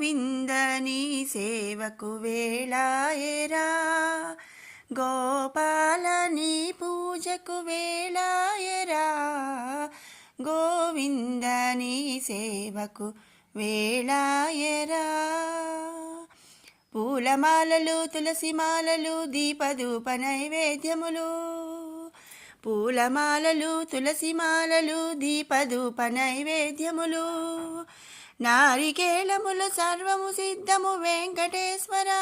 గోవింద నీ సేవకు వేళాయరా, గోపాల నీ పూజకు వేళాయరా, గోవింద నీ సేవకు వేళాయరా. పూలమాలలు తులసిమాలలు దీపధూప నైవేద్యములు, పూలమాలలు తులసిమాలలు దీపధూప నైవేద్యములు, నారికేళములు సర్వము సిద్ధము వెంకటేశ్వరా,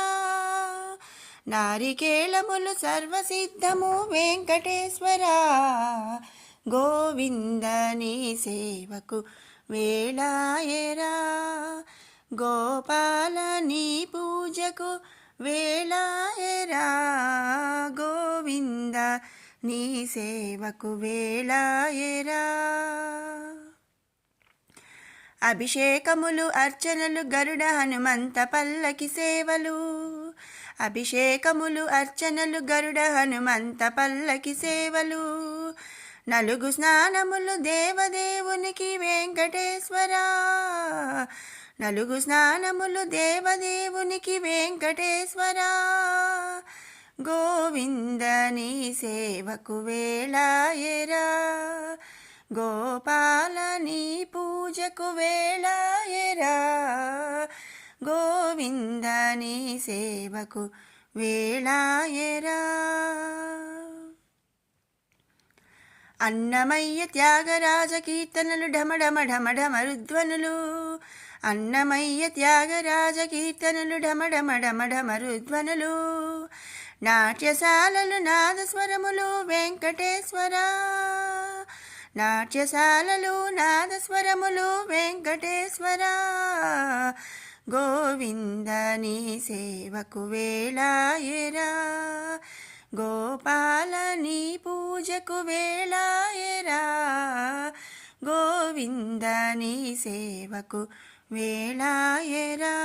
నారికేళములు సర్వసిద్ధము వెంకటేశ్వరా, గోవింద నీ సేవకు వేళాయరా, గోపాల నీ పూజకు వేళాయరా, గోవింద నీ సేవకు వేళాయరా. అభిషేకములు అర్చనలు గరుడ హనుమంత పల్లకి సేవలు, అభిషేకములు అర్చనలు గరుడ హనుమంత పల్లకి సేవలు, నలుగు స్నానములు దేవదేవునికి వెంకటేశ్వరా, నలుగు స్నానములు దేవదేవునికి వెంకటేశ్వరా, గోవింద నీ సేవకు వేళాయరా, గోపాల నీ పూజకు వేళాయరా, గోవింద నీ సేవకు వేళాయరా. అన్నమయ్య త్యాగరాజ కీర్తనలు ఢమఢమ ఢమఢమరుధ్వనులు, అన్నమయ్య త్యాగరాజ కీర్తనలు ఢమఢమ ఢమఢమరుధ్వనులు, నాట్యశాలలు నాదస్వరములు వెంకటేశ్వరా, నాట్యశాలలు నాదస్వరములు వెంకటేశ్వరా, గోవింద నీ సేవకు వేళాయరా, గోపాల నీ పూజకు వేళాయరా, గోవింద నీ సేవకు వేళాయరా.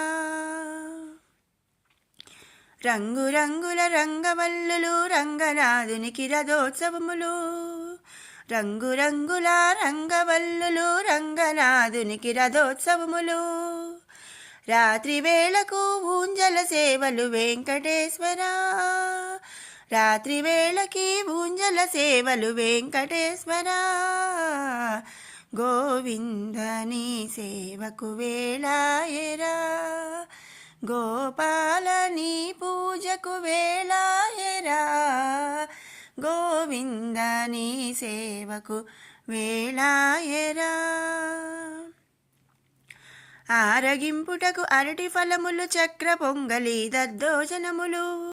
రంగురంగుల రంగవల్లులు రంగనాథునికి రథోత్సవములు, రంగురంగుల రంగవల్లులు రంగనాథునికి రథోత్సవములు, రాత్రి వేళకు ఊంజల సేవలు వెంకటేశ్వరా, రాత్రి వేళకి ఊంజల సేవలు వెంకటేశ్వరా, గోవింద నీ సేవకు వేళాయరా, గోపాల నీ పూజకు వేళాయరా, గోవింద నీ సేవకు వేళాయరా. ఆరగింపుటకు అరటి ఫలములు చక్ర పొంగలి దద్దోజనములు,